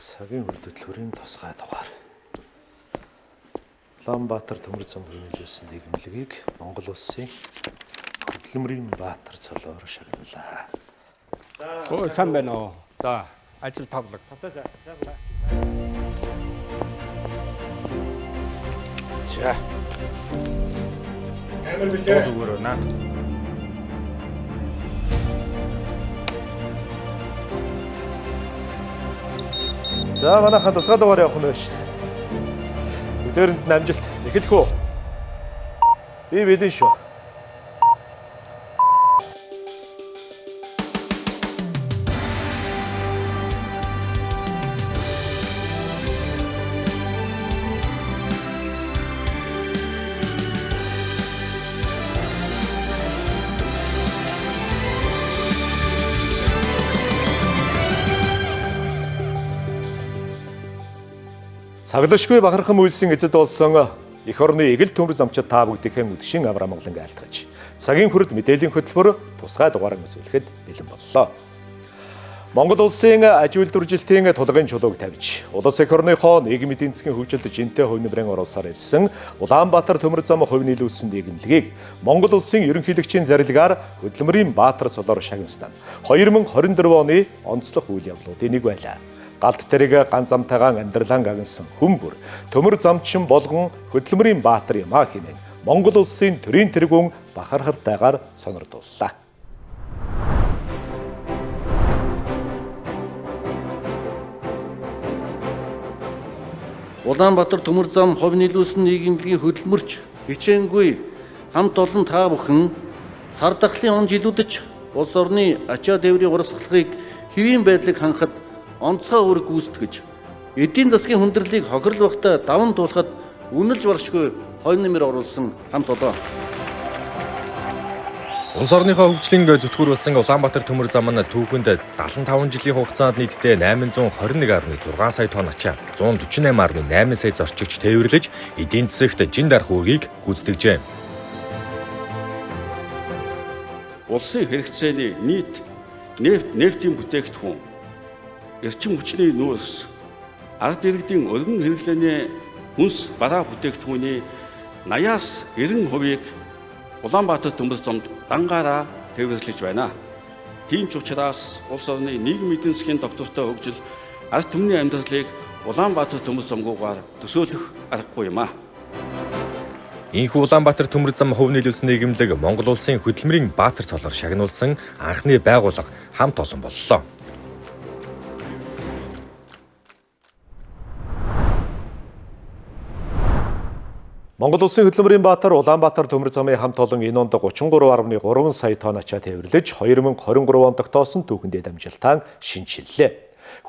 Цагийн хөдөлгөөний тусгай дугаар. Улаанбаатар төмөр зам хөнөөлсөн нийгэмлэгийг Монгол улсын хөдөлмөрийн баатар цолоор шагналаа. Өө сайн байна уу. За, ажил тавлаг. Тавтаа сайн байна. За. Камер билээ. Зүгээр байна. За манайхаа тусгай дугаар явах нь байна шүү дээ. Өдөрөнд нь амжилт. Эхлэх үү? Би бэлэн шүү. Цаглашгүй бахархан үйлсэн эзэд болсон эх орны эгэл төмөр замчид та бүгдийнхээ үдшин авраа Монголын айлтгаж цагийн хүрд мэдээллийн хөтөлбөр тусгай дугаараа үзүүлэхэд бэлэн боллоо. Монгол улсын аж үйлдвэржилтийн тулгын чулууг тавьж, улс эх орныхоо нийгмийн эдийн засгийн хөгжилд жинтэй хувь нэмрэн оруулсаар ирсэн Улаанбаатар төмөр зам хувь нийлүүлсэн нийгэмлэгийг Монгол улсын ерөнхийлөгчийн зарилгаар хөдөлмөрийн баатар цолоор шагнасан 2024 оны онцлог үйл явдлуудын нэг байлаа. Галт тэрэг ганц замтайгаан амьдралан гагнсан хүмбэр төмөр замчин болгон хөдөлмөрийн баатар юм а хэмээн Монгол улсын төрийн тэргүүн бахархартайгаар сонирдууллаа. Улаанбаатар төмөр зам хувь нийлүүлсэн нийгэмлэгийн хөдөлмөрч хичээнгүй хамт олон та бүхэн цар тахлын он жилүүдж улс орны ачаа тээврийн урсгалыг хэвийн байдлыг хангахад онцгой үүрэг гүйцэтгэж эдийн засгийн хүндрэлийг хохирол багтаа даван туулахад үнэлж баршгүй хонь нэмэр оруулсан хамт олон. Улс орныхоо хөгжлийн зүтгүүрлсэн Улаанбаатар төмөр зам нь түүхэнд 75 жилийн хугацаанд нийтдээ 821.6 сая тонн ачаа, 148.8 сая зорчигч тээвэрлэж эдийн засагт жин дарах үүргийг гүйцэтгэжээ. Улсын хэрэгцээний нийт нефтийн бүтээгдэхүүн, эрчим хүчний нөөц, ард иргэдийн өргөн хэрэглээний хүнс бараа бүтээгдэхүүний 80-аас 90%-ийг Улаанбаатар төмөр замд дангаараа тээвэрлэж байна. Тийм ч учраас улс орны нийгмийн эдийн засгийн доктортой хөгжил ард түмний амьдралыг Улаанбаатар төмөр замгүйгээр төсөөлөх аргагүй юм а. Ийхүү Улаанбаатар төмөр зам хувь нийлүүлсэн нийгэмлэг Монгол улсын хөдөлмөрийн баатар цолоор шагнуулсан анхны байгууллага хамт олон боллоо. Монгол улсын хөдөлмөрийн баатар Улаанбаатар төмөр замын хамт олон энэ онд 33.3 сая тонн ачаа тээвэрлэж 2023 онд тогтоосон түүхэндээ дамжилтаан шинчиллээ.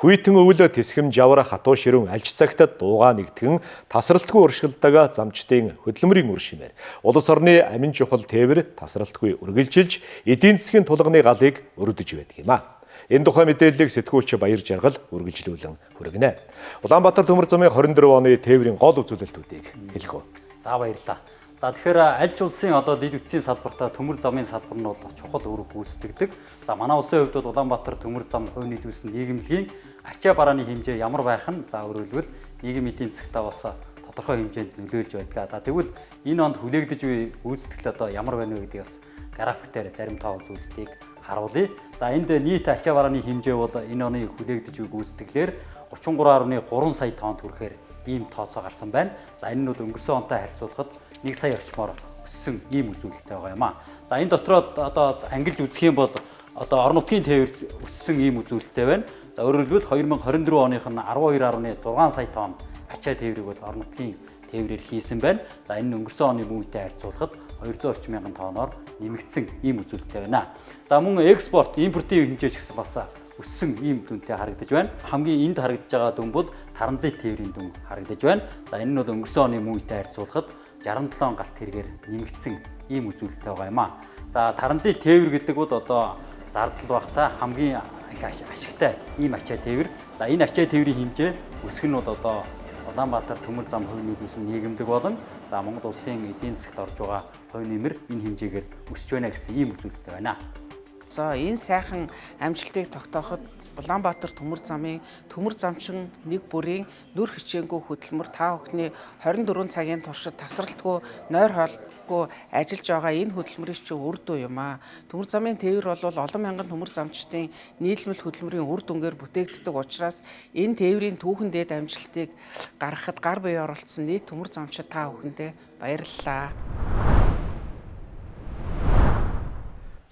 Хүйтэн өвөл тэсхэм жавар хатуу ширүүн альж цагт дуугаа нэгтгэн тасралтгүй уршилдаг замчдын хөдөлмөрийн үр шимээр улс орны амин чухал тээвэр тасралтгүй үргэлжилж эдийн засгийн тулганы галыг өргөдөж байдаг юм а. Энэ тухай мэдээллийг сэтгүүлч Баяр Жаргал үргэлжлүүлэн хүргэнэ. Улаанбаатар төмөр замын 24 оны тээврийн гол үзүүлэлтүүдийг хэлэх үү. За баярлалаа. За тэгэхээр аль ч улсын одоо дэд үтсийн салбартаа төмөр замын салбар нь бол чухал үүрэг гүйцэтгэдэг. За манай улсын хувьд бол Улаанбаатар төмөр зам хувь нийлүүлсэн нийгэмлэгийн ачаа барааны хэмжээ ямар байх нь за өөрөлдвөл нийгмийн эдийн засгтаа бас тодорхой хэмжээнд нөлөөлж байдаг. За тэгвэл энэ онд хүлээгдэж буй гүйцэтгэл одоо ямар байна вэ гэдгийг бас график дээр зарим тоо үзүүлэлтийг харуулъя. За энд нийт ачаа барааны хэмжээ бол энэ оны хүлээгдэж буй гүйцэтгэлээр 33.3 сая тонн хүрэхээр ийм тооцоо гарсан байна. За энэ нь бол өнгөрсөн онтой харьцуулахад 1 сая орчмоор өссөн ийм үзүүлэлттэй байгаа юм а. За энэ дотроо одоо ангилж үзэх юм бол одоо орон нутгийн тээвэрч өссөн ийм үзүүлэлттэй байна. За өөрөөр хэлбэл 2024 оных нь 12.6 сая тонн ачаа тээврийг бол орон нутгийн тээврээр хийсэн байна. За энэ нь өнгөрсөн оны мөн үетэй харьцуулахад 200 орчим мянган тонноор нэмэгдсэн ийм үзүүлэлттэй байна. За мөн экспорт, импортын хэмжээ ч гэсэн бас өссөн ийм дүнтэй харагдаж байна. Хамгийн энд харагдаж байгаа дүн бол таранзит тээврийн дүн харагдаж байна. За энэ нь бол өнгөрсөн оны мөн үетэй харьцуулахад 67 галт хэрэгээр нэмэгдсэн ийм үзүүлэлттэй байгаа юм а. За таранзит тээвэр гэдэг бол одоо зардал багтаа хамгийн их ашигтай ийм ачаа тээвэр. За энэ ачаа тээврийн хэмжээ өсөх нь бол одоо Улаанбаатар төмөр зам хувь нийлүүлсэн нийгэмлэг болон за Монгол улсын эдийн засгт орж байгаа хувь нэмэр энэ хэмжээгээр өсөж байна гэсэн ийм үзүүлэлттэй байна. Энэ сайхан амжилтыг тогтооход Улаанбаатар төмөр замын төмөр замчин нэг бүрийн нүр хичээнгүй хөтөлмөр та бүхний 24 цагийн туршид тасралтгүй нойр хоолгүй ажиллаж байгаа энэ хөтөлмөрийн чинь үр дүн юм аа. Төмөр замын тээвэр бол олон мянган төмөр замчдын нийлмэл хөтөлмөрийн үр дүнгээр бүтээгддэг учраас энэ тээврийн түүхэндээ амжилтыг гаргахад гар бие оролцсон нийт төмөр замчид та бүхэндээ баярлалаа.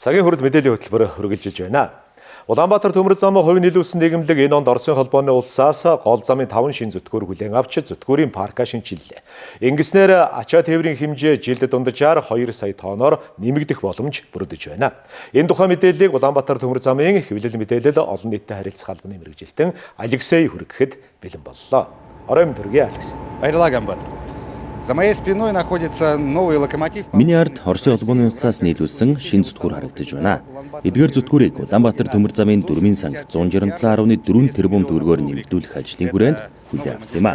Цагийн хүрэлт мэдээллийн хөтөлбөр хүргэлжилж байна. Улаанбаатар төмөр зам хувийн нийлүүлсэн нийгэмлэг энэ онд Оросын холбооны улсаас гол замын 5 шин зүтгүүр хүлээн авч зүтгүүрийн парка шинчиллээ. Ингэснээр ачаа тээврийн хэмжээ жилд дунджаар 2 сая тонноор нэмэгдэх боломж бүрдэж байна. Энэ тухай мэдээллийг Улаанбаатар төмөр замын хэвлэл мэдээлэл олон нийтэд харилцах албаны мэргэжилтэн Алексей хүргэхэд бэлэн боллоо. Оройн төргийн Алексей. Баярлалаа Ганбаатар. За моей спиной находится новый локомотив. Миний ард Оросын холбооны улсаас нийлүүлсэн шин зүтгүүр харагдаж байна. Эдгээр зүтгүүрийг Улаанбаатар төмөр замын 4-ийн санг 167.4 тэрбум төгрөгөөр нэмэгдүүлэх ажлын хүрээнд хүлээн авсан юм а.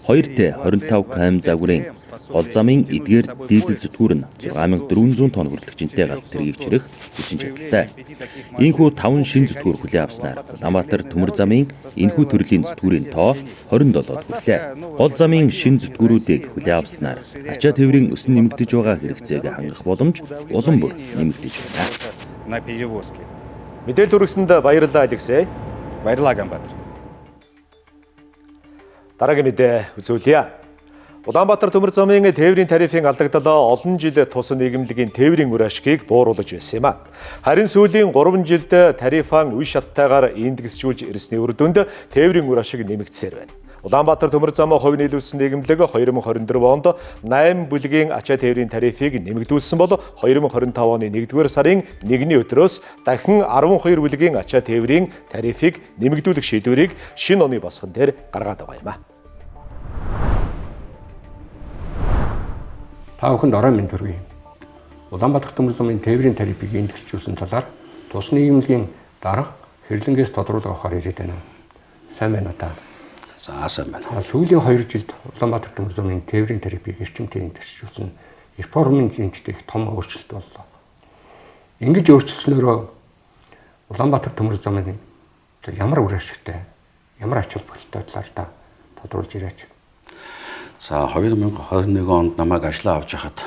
2Т 25 км загварын гол замын эдгээр дизель зүтгүүр нь 6400 тонн хүртэлчинтэй гал тэргийг чирэх хүчин чадалтай. Ийхүү 5 шин зүтгүүр хүлээн авснаар Улаанбаатар төмөр замын энэхүү төрлийн зүтгүүрийн тоо 27-д хүрлээ. Гол замын шин зүтгүүрүүдийг хүлээн авснаар ачаа тээврийн өсөн нэмэгдэж байгаа хэрэгцээг хангах боломж улам бүр нэмэгдэж байна. На перевозке. Мэдээлэл хүргэсэнд баярлалаа Алексей. Баярлалаа Ганбаатар. Дараагийн мэдээ үзүүлье. Улаанбаатар төмөр замын тээврийн тарифын алдагдал олон жил тус нийгэмлэгийн тээврийн үр ашгийг бууруулж байсан юм а. Харин сүүлийн 3 жилд тарифан үе шаттайгаар индексжүүлж ирсний үр дүнд тээврийн үр ашиг нэмэгдсээр байна. Улаанбаатар төмөр зам хувийн нийлүүлсэн нийгэмлэг 2024 онд 8 бүлгийн ачаа тээврийн тарифыг нэмэгдүүлсэн бол 2025 оны 1-р сарын 1-ний өдрөөс дахин 12 бүлгийн ачаа тээврийн тарифыг нэмэгдүүлэх шийдвэрийг шинэ оны босгон дээр гаргаад байгаа юм а. Та бүхэнд орой минь төргий. Улаанбаатар төмөр замын тээврийн тарифыг индексжүүлсэн талаар тус нийгэмлэгийн дарга хэрлэнгээс тодруулга авахар ирээд байна. Сайн байна уу та? За сайн байна. Сүүлийн 2 жилд Улаанбаатар төмөр замын тээврийн тарифыг эрчимтэй индексжүүлсэн реформын зинчд их том өөрчлөлт боллоо. Ингэж өөрчлөснөөрөө Улаанбаатар төмөр замын ямар үр ашигтай, ямар ач холбогдолтой талаар та тодруулж ирээч. За 2021 онд намайг ажиллаа авч хахад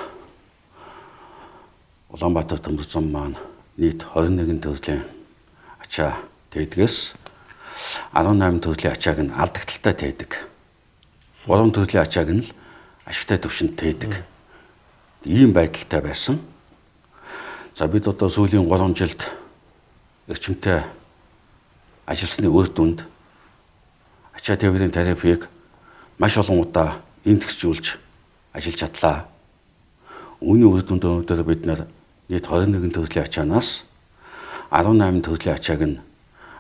Улаанбаатар төмөр зам маань нийт 21 төрлийн ачаа тээдгээс 18 төрлийн ачааг нь алдагдaltaй тээдэг. 3 төрлийн ачааг нь л ашигтай төвшөнд тээдэг. Ийм байдалтай байсан. За бид одоо сүүлийн 3 жилд эрчимтэй ажилласны үр дүнд ачаа тээврийн тарифыг маш олон удаа индексжүүлж ажиллаж чадлаа. Үүний үр дүнд өнөөдөр бид нийт 21 төрлийн ачаанаас 18 төрлийн ачааг нь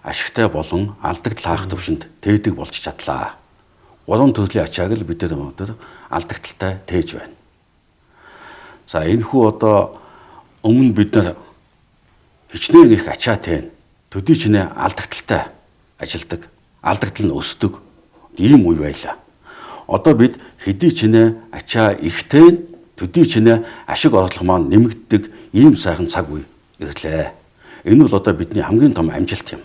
ашигтай болон алдагдал хаах төвшөнд тээдэг болж чадлаа. 3 төрлийн ачааг л бид өнөөдөр алдагдaltaй тээж байна. За энэхүү одоо өмнө бид хичнээн их ачаа teen төдий чинээ алдагдaltaй ажилдаг, алдагдал нь өсдөг ийм үе байлаа. Одоо бид хэдий чинээ ачаа ихтэй төдий чинээ ашиг орлого маань нэмэгддэг ийм сайхан цаг үе ирлээ. Энэ бол одоо бидний хамгийн том амжилт юм.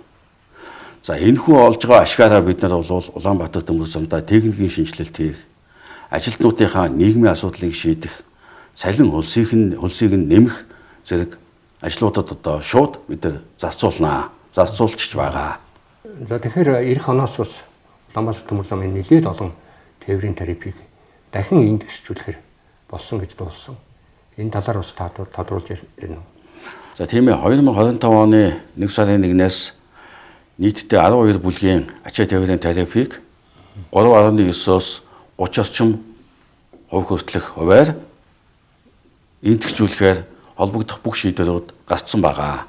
За энэхүү олж байгаа ашигаараа бид нар бол Улаанбаатар төмөр замдаа техникийн шинжилэлт хийх, ажилтнуудынхаа нийгмийн асуудлыг шийдэх, цалин хөлсийг нь нэмэх зэрэг ажлуудад одоо шууд бид нар зарцуулж байгаа. За тэгэхээр эх оноос бас Улаанбаатар төмөр замын нэлээд олон тээврийн тарифыг дахин индексжүүлэхээр болсон гэж дууссан. Энэ талаар бас тодруулж ирнэ үү? За тийм ээ 2025 оны 1 сарын 1-ээс нийтдээ 12 бүлгийн ачаа тээврийн тарифыг 3.9-оос 30 орчим хувь хүртэлх хувиар индексжүүлэхээр холбогдох бүх шийдвэрүүд гарцсан байгаа.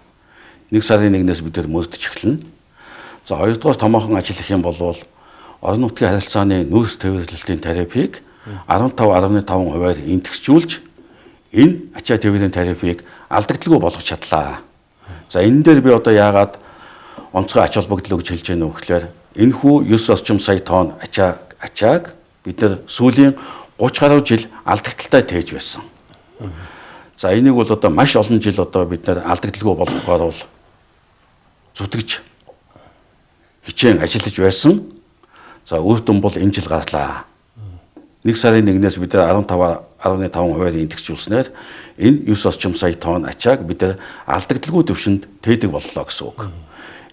1 сарын 1-ээс бид мөрдөж эхэлнэ. За хоёрдугаар томоохон ажил гэх юм бол орон нутгийн харилцааны нүүрс тээвэрлэлтийн тарифыг 15.5 хувиар индексжүүлж энэ ачаа тээврийн тарифыг алдагдaltaгүй болгож чадлаа. За энэ дээр би одоо яагаад онцгой ач холбогдол өгж хэлж байна вэ гэхээр энэхүү 9 орчим сая тонн ачааг бид нэр сүүлийн 30 гаруй жил алдагдaltaй тээж байсан. За энийг бол одоо маш олон жил одоо бид нэр алдагдaltaгүй болгохоор бол зүтгэж хичээн ажиллаж байсан. За үр дүн бол энэ жил гарлаа. 1 сарын 1-ээс бид 15.5% индексжүүлснээр энэ 9 орчим сая тонн ачааг бид алдагдaltaгүй түвшинд тээдэг боллоо гэсэн үг.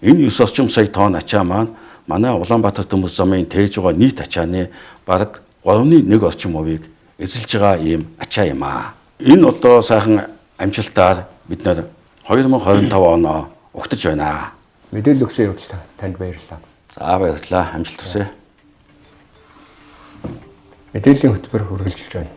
Энэ 9 орчим сая тонн ачаа маань манай Улаанбаатар төмөр замын тээж байгаа нийт ачааны бараг 3.1 орчим хувийг эзэлж байгаа ийм ачаа юм аа. Энэ одоо сайхан амжилтаар бид нэр 2025 оноо угтаж байна. Мэдээлэл өгсөн явдал танд баярлалаа. За баярлалаа. Амжилт хүсье. Мэдээллийн хөтөлбөр үргэлжилж байна.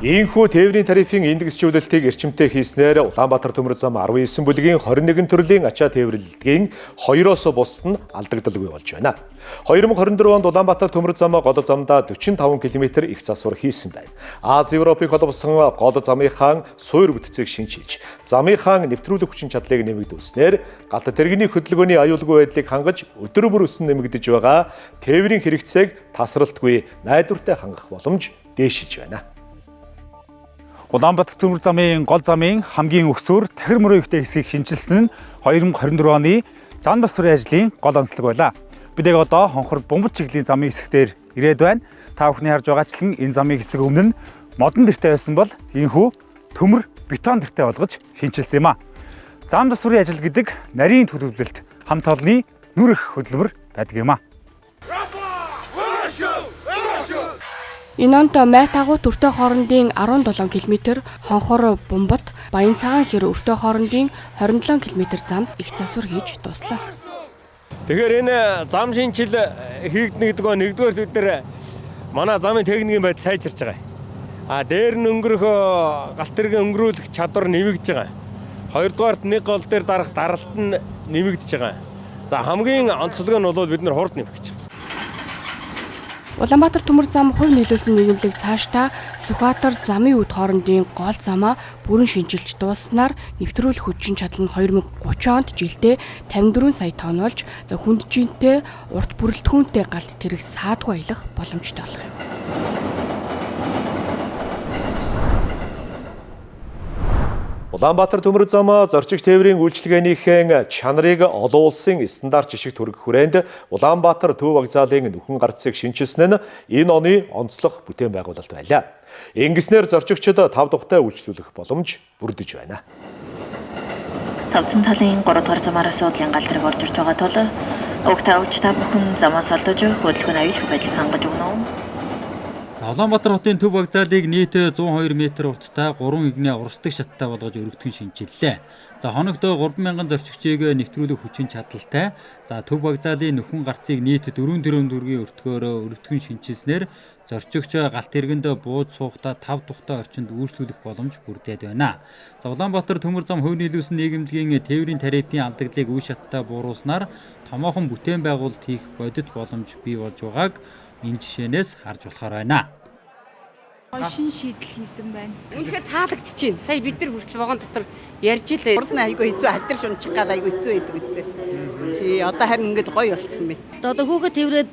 Ийхүү тээврийн тарифын индексжүүлэлтийг эрчимтэй хийснээр Улаанбаатар төмөр зам 19 бүлгийн 21 төрлийн ачаа тээвэрлэлтийн 2-оос бусд нь алдагдaltaгүй болж байна. 2024 онд Улаанбаатар төмөр зам гол замдаа 45 км их засвар хийсэн байна. Аз Европыг холбосон гол замынхаа суур бүтцийг шинжилж, замынхаа нэвтрүүлэх хүчин чадлыг нэмэгдүүлснээр галт тэрэгний хөдөлгөөний аюулгүй байдлыг хангаж өдөр бүр өсөн нэмэгдэж байгаа тээврийн хэрэгцээг тасралтгүй найдвартай хангах боломж дээшилж байна. Улаанбаатар төмөр замын гол замын хамгийн өксөр тахир мөрөө ихтэй хэсгийг шинжилсэн нь 2024 оны зам засварын ажлын гол онцлог байлаа. Бид яг одоо хонхор бомбот чиглэлийн замын хэсгээр ирээд байна. Та бүхний харж байгаачлан энэ замын хэсэг өмнө нь модон дэртэй байсан бол ийхүү төмөр бетон дэртэй болгож шинжилсэн юм а. Зам засварын ажил гэдэг нарийн төлөвлөлт хамт олонний нүрэх хөдөлмөр байдаг юм а. Энэ онд Майтагуу Төртөө хоорондын 17 км, Хонхор Бомбот, Баян цагаан хэр Өртөө хоорондын 27 км замд их засвар хийж дуслаа. Тэгэхээр энэ зам шинжил хийгдэнэ гэдэг нь нэгдүгээр бид нэр манай замын техникийн байдал сайжирч байгаа. Дээр нь өнгөрөх галт тэргийн өнгөрүүлэх чадвар нэмэгдэж байгаа. Хоёрдугаарт нэг гол дээр дарах даралт нь нэмэгдэж байгаа. За хамгийн онцлог нь бол бид нэр хурд нэмэх гэж. Улаанбаатар төмөр зам хувь нийлүүлсэн нийгэмлэг цаашдаа Сүхбаатар замын үд хоорондын гол замаа бүрэн шинжилж дууснаар нэвтрүүлэх хүчин чадал нь 2030 онд жилдээ 54 сая тонн болж хүнджинтэй урт бүрэлдэхүүнтэй галт тэрэг саадгүй аялах боломжтой болох юм. Улаанбаатар төмөр зам зорчигч тээврийн үйлчилгээнийхэн чанарыг олон улсын стандарт жишг төрөх хүрээнд Улаанбаатар төв вокзалын нүхэн гарцыг шинжилсэн нь энэ оны онцлог бүтээн байгуулалт байлаа. Ингэснээр зорчигчид 5 дугтаа үйлчлүүлэх боломж бүрдэж байна. Тавцан талын 3 дугаар замаараа суудлын гал тэрэг орж ирж байгаа тул угтаа өвч та бүхэн замаас олдож хөдөлгөөний аюулгүй байдлыг хангаж өгнө үү? Улаанбаатар хотын төв вокзалыг нийт 102 м урттай 3 игнээ урсдаг шаттай болгож өргөдгөн шинжиллээ. За хоногт 3000 зорчигчийг нэвтрүүлэх хүчин чадалтай. За төв вокзалын нүхэн гарцыг нийт 4 тэрбум төгрөгийн өртгөөрөө өргөдгөн шинжилснээр зорчигч галт тэргэнд бууж суухдаа 5 дугтаа орчинд үйлчлүүлэх боломж бүрдээд байна. За Улаанбаатар төмөр зам хувь нийлүүлсэн нийгэмлэгийн тээврийн тарифын алдагдлыг үе шаттай бууруулснаар томоохон бүтээн байгуулалт хийх бодит боломж бий болж байгааг энэ жишээнээс харж болохоор байна. Шин шийдэл хийсэн байна. Үнэхээр таалагдчих чинь. Сая бид нар хүртэл вагон дотор ярьж илээ. Урд нь айгүй хэцүү хатар шунчих гал айгүй хэцүү байдаг байсан. Тий одоо харин ингэж гоё болцсон бэ. Одоо хүүхэд тэврээд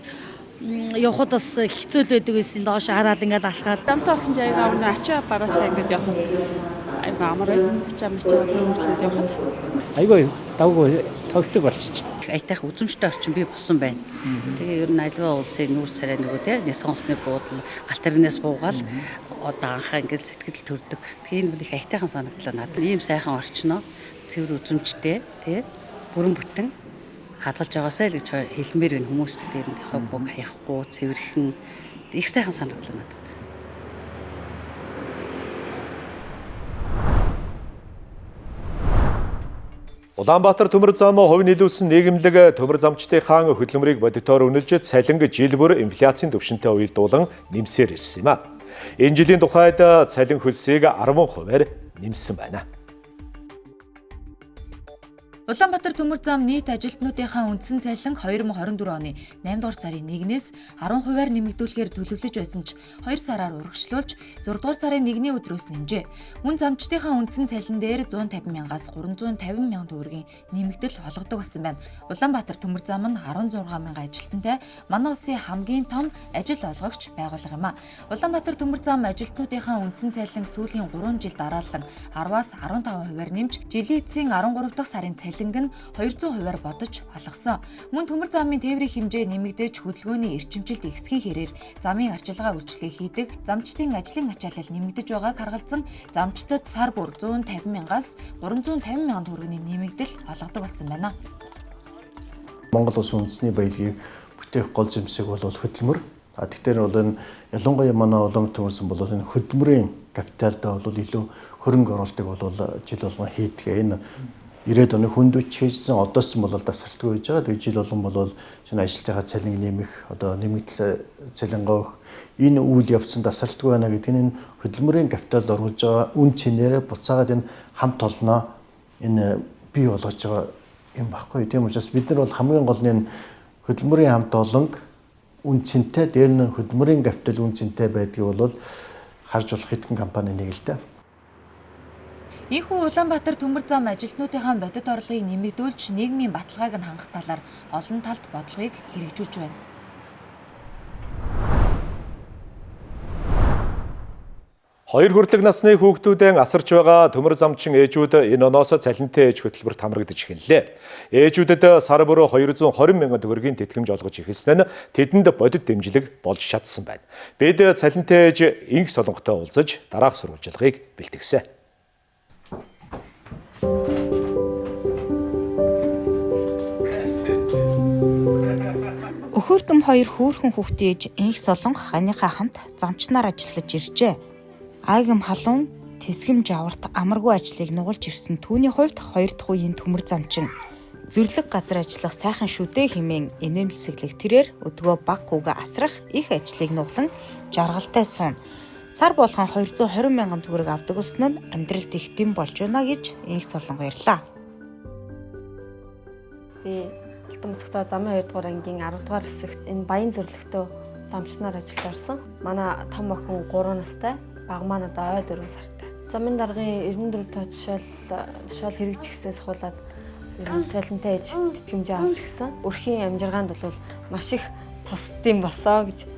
явхад бас хэцүү л байдаг байсан. Доош хараад ингээд алхаад. Дамтаа болсон ч аяга өмнө ачаа бараатай ингээд явхад айгүй амар ачаа мачаа зөөлөд явхад. Айгүй давгүй товчлог болчих. Айтайх үзэмжтэй орчин бий болсон байна. Тэгээ ер нь альва улсын нүүр царай нөгөө те сонсны буудал галт тэрнээс буугаал одоо анхаа ингээд сэтгэл төрдөг. Тэгээ энэ бол их айтайхан санагдлаа надад. Ийм сайхан орчноо цэвэр үзэмжтэй те бүрэн бүтэн хадгалж байгаасаа л гэж хэлмээр байна хүмүүст дээр нь хог бог хаяхгүй цэвэрхэн их сайхан санагдлаа надад. Улаанбаатар төмөр зам хувь нийлүүлсэн нийгэмлэг төмөр замчдынхаа хөдөлмөрийг бодитоор үнэлж цалин жил бүр инфляцийн түвшинтэй уялдуулан нэмсээр ирсэн юм а. Энэ жилийн тухайд цалин хөлсийг 10%-аар нэмсэн байна. Улаанбаатар төмөр зам нийт ажилтнуудынхаа үндсэн цалин 2024 оны 8 дугаар сарын 1-ээс 10%-аар нэмэгдүүлэхээр төлөвлөж байсан ч 2 сараар урагшлуулж 6 дугаар сарын 1-ний өдрөөс нэмжээ. Мөн замчдынхаа үндсэн цалин дээр 150 мянгаас 350 мянган төгрөгийн нэмэгдэл олгодог болсон байна. Улаанбаатар төмөр зам нь 16 мянган ажилтнтай манай улсын хамгийн том ажил олгогч байгууллага юм а. Улаанбаатар төмөр зам ажилтнуудынхаа үндсэн цалин сүүлийн 3 жил дараалан 10-аас 15%-аар нэмж жилийн эцсийн 13 дахь сарын цалин цэлэнг нь 200%-аар бодож алгасан. Мөн төмөр замын тээврийн хэмжээ нэмэгдэж хөдөлгөөний эрчимжилт ихсхийн хэрээр замын арчилгаа үйлчлэгээ хийдэг замчдын ажлын ачаалал нэмэгдэж байгааг харгалзан замчдад сар бүр 150 мянгаас 350 мянган төгрөгийн нэмэгдэл олгодог болсон байна. Монгол улсын үндэсний баялагийг бүтээх гол зэмсэг бол хөдөлмөр. Тэгэхээр бол энэ ялангуяа манай улаан төмөр зам бол энэ хөдөлмөрийн капиталдаа бол илүү хөрөнгө оруулалтыг бол жил болгон хийдэг. Энэ 90-ад оны хүндүч хийжсэн одоос нь бол тасралтгүй байж байгаа. Тэгээд жил болгон бол шинэ ажилтныхаа цалин нэмэх, одоо нэмэгдэл цалин гоох энэ үйл явцсан тасралтгүй байна гэдэг нь хөдөлмөрийн капиталд оруулж байгаа үн цэнээрээ буцаагаад энэ хамт олноо энэ бий болгож байгаа юм баггүй. Тийм учраас бид нар бол хамгийн гол нь хөдөлмөрийн хамт олонг үн цэнтэй, дээр нь хөдөлмөрийн капитал үн цэнтэй байдгийг бол харж болох хэдхэн компани нэг л дээ. Ийхүү Улаанбаатар төмөр зам ажилтнуудынхаа бодит орлогыг нэмэгдүүлж нийгмийн баталгааг нь хангах талаар олон талт бодлогыг хэрэгжүүлж байна. Хоёр хүртэлх насны хүүхдүүдэн асарч байгаа төмөр замчин ээжүүд энэ оноос цалинтай ээж хөтөлбөрт хамрагдаж эхэллээ. Ээжүүдэд сар бүр 220 мянган төгрөгийн тэтгэмж олгож эхэлсэн нь тэдэнд бодит дэмжлэг болж чадсан байна. Бид цалинтай ээж инх солонготой уулзаж дараах сурвалжлагыг бэлтгэсэн. Өхөрдөм хоёр хөөрхөн хүүхдийн ээж инх солонго ханыхаа хамт замчнаар ажиллаж иржээ. Айгам халуун тэсгэмж аварт амаргүй ажлыг нугалж ирсэн түүний хувьд хоёр дахь үеийн төмөр замчин зүрлэг газар ажиллах сайхан шүдэ хэмээн инээмсэглэх тэрээр өдгөө баг хүүгээ асрах их ажлыг нуглан жаргалтай суун. Сар болгон 220 мянган төгрөг авдаг болсон нь амьдралд их дэм болж байна гэж инх солонго ярьлаа. Би Алтан Мөсгтөө замын 2 дугаар ангийн 10 дугаар хэсэгт энэ баян зүрлэгтөө замчнаар ажиллаж орсон. Манай том охин 3 настай. Баг маань одоо 4 сартай. Замын даргын 94 тоо тушаал хэрэгжихсээс хуулаад цалинтай ээж тэтгэмж авч гисэн. Өрхийн амжиргаанд бол маш их тусдсан болсоо гэж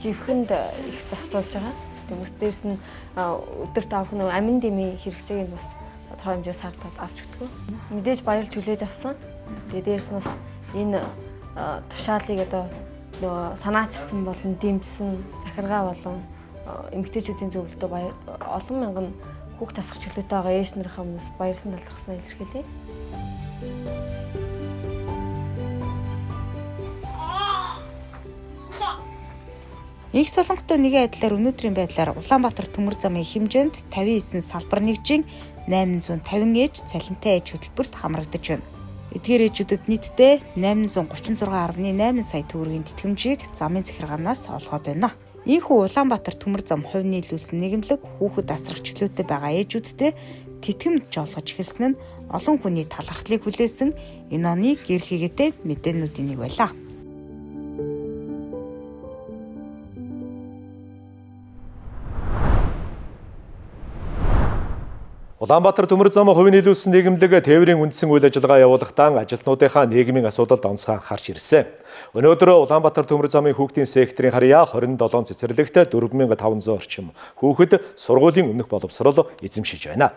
живхэнд их зарцуулж байгаа. Тэгмээс дээрс нь өдөрт авах нь амин дэмий хэрэгцээг нь бас тодорхой хэмжээ сард авч өгдөг. Мэдээж баярлж хүлээж авсан. Тэгээд дээрс нь энэ тушаалыг одоо нөгөө санаачилсан болон дэмжсэн захиргаа болон эмэгтэйчүүдийн зөвлөлтөд олон мянган хүүхд тасгах чөлөөтэй байгаа ээж нарынхаа өмнөөс баярсан талархснаа илэрхийлье. Их солонготой нэгэн айдлаар өнөөдрийн байдлаар Улаанбаатар төмөр замын хэмжээнд 59 салбар нэгжийн 850 ээж цалинтай ээж хөтөлбөрт хамрагдаж байна. Эдгээр ээжүүдэд нийтдээ 836.8 сая төгрөгийн тэтгэмжийг замын захиргаанаас олгоод байна. Ийхүү Улаанбаатар төмөр зам хувь нийлүүлсэн нийгэмлэг хүүхэд асрах чөлөөтэй байгаа ээжүүдтэй тэтгэмж олгож эхэлсэн нь олон хүний талархлыг хүлээсэн энэ оны гэр хийгээтэй мэдээнүүдийн нэг байлаа. Улаанбаатар төмөр зам хувь нийлүүлсэн нийгэмлэг тээврийн үндсэн үйл ажиллагаа явуулахдаа ажилтнуудынхаа нийгмийн асуудалд онцгой анхаарч ирсэн. Өнөөдөр Улаанбаатар төмөр замын хүүхдийн секторын харьяа 27 цэцэрлэгт 4500 орчим хүүхэд сургуулийн өмнөх боловсрол эзэмшиж байна.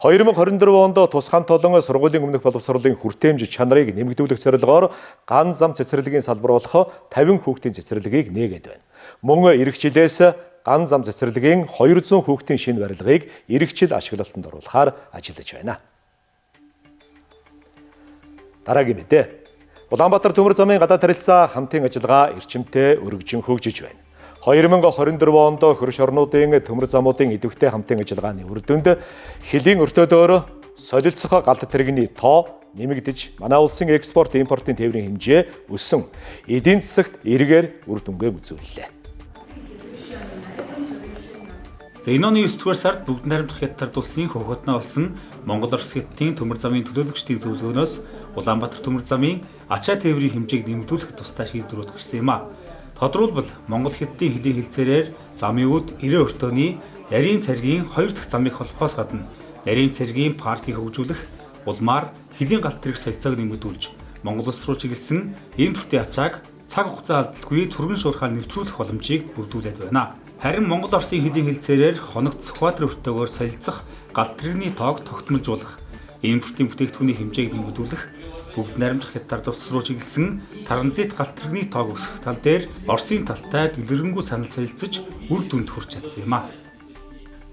2024 онд тус хамт олон сургуулийн өмнөх боловсролын хүртээмж чанарыг нэмэгдүүлэх зорилгоор ган зам цэцэрлэгийн салбар болох 50 хүүхдийн цэцэрлэгийг нээгээд байна. Мөн эх жилээс ган зам цэцэрлэгийн 200 хүүхдийн шинэ барилгыг эх жил ашиглалтанд оруулахаар ажиллаж байна. Дараагийн мэдээ. Улаанбаатар төмөр замын гадаад харилцаа хамтын ажиллагаа эрчимтэй өргөжин хөгжиж байна. 2024 онд хөрш орнуудын төмөр замуудын идэвхтэй хамтын ажиллагааны үр дүнд хөлийн өртөөдөр солилцох галт тэрэгний тоо нэмэгдэж манай улсын экспорт импортын тээврийн хэмжээ өссөн. Эдийн засагт эргээр үр дүнгээ үзүүллээ. За энэ оны 9 дугаар сард бүгд найрамдах хятад улсын хөвгөтнө болсон Монгол Орос хятадын төмөр замын төлөөлөгчдийн зөвлөгөөнөөс Улаанбаатар төмөр замын ачаа тээврийн хэмжээг нэмэгдүүлэх тусдаа шийдвэрүүд гарсан юм а. Тодорхойлбол Монгол хятадын хөлийн хэлцээрээр замын үд 90 өртөөний нарийн цэргийн 2 дахь замыг холбохоос гадна нарийн цэргийн паркийг хөгжүүлэх, улмаар хөлийн галт тэрэг солилцоог нэмэгдүүлж Монгол улс руу чиглэсэн импортын ачааг цаг хугацаа алдалгүй түргэн шуурхаар нэвтрүүлэх боломжийг бүрдүүлээд байна. Харин Монгол Оросын хөлийн хэлцээрээр хоногт Сүхбаатар өртөөгөөр солилцох галт тэрэгний тоог тогтмолжуулах, импортын бүтээгдэхүүний хэмжээг нэмэгдүүлэх, бүгд найрамдах хятад улс руу чиглэсэн транзит галт тэрэгний тоог өсгөх тал дээр Оросын талтай дэлгэрэнгүй санал солилцож үр дүнд хүрч чадсан юм а.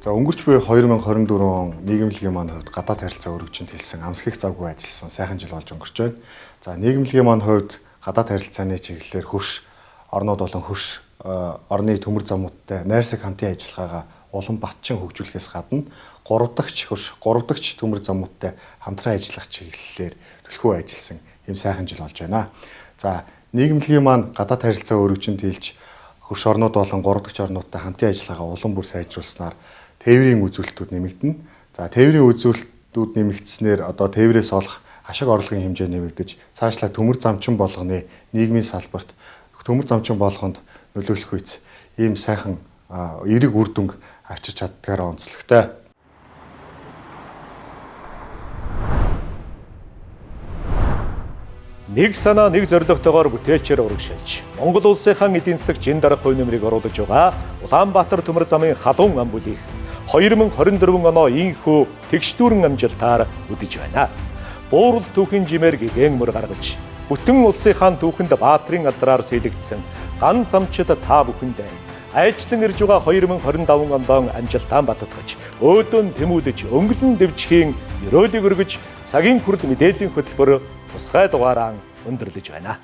За өнгөрч буй 2024 нийгэмлэгийн маань хувьд гадаад харилцаа өргөжинд хэлсэн амсгих завгүй ажилласан сайхан жил болж өнгөрч байна. За нийгэмлэгийн маань хувьд гадаад харилцааны чиглэлээр хөрш орнууд болон хөрш орны төмөр замуудтай найрсаг хамтын ажиллагаагаа улам батчин хөгжүүлэхээс гадна 3 дахь төмөр замуудтай хамтран ажиллах чиглэлээр төлхөө ажилласан ийм сайхан жил болж байна. За нийгэмлэгийн маань гадаад харилцаа өргөжинд хэлж хөрш орнууд болон 3 дахь орнуудтай хамтын ажиллагаагаа улам бүр сайжруулснаар тээврийн үзүүлэлтүүд нэмэгдэнэ. За тээврийн үзүүлэлтүүд нэмэгдснээр одоо тээврээс олох ашиг орлогын хэмжээ нэмэгдэж цаашлаа төмөр замчин болгоны нийгмийн салбарт төмөр замчин болгонд нөлөөлөх үйц ийм сайхан эерэг үр дүнг авчирч чаддгаараа онцлогтой. Нэг санаа нэг зорилготойгоор бүтээчээр урагшилж Монгол улсынхан эдийн засаг жин дарах хувь нэмрийг оруулж байгаа Улаанбаатар төмөр замын халуун ам бүлийг 2024 оноо инхүү тэгш дүүрэн амжилтаар үдэж байна. Буурал түүхийн жимээр гэгээнмөр гаргаж бүтэн улсынхан түүхэнд баатрын адраар сэлэгдсэн ган замчид та бүхэндээ айлчлан ирж байгаа 2025 ондоо амжилтаан баттгаж өөдөн тэмүүлж өнгөлн дэвжхийн ёроолыг өргөж цагийн хүрэл мэдээллийн хөтөлбөр тусгай дугаараа өндөрлөж байна.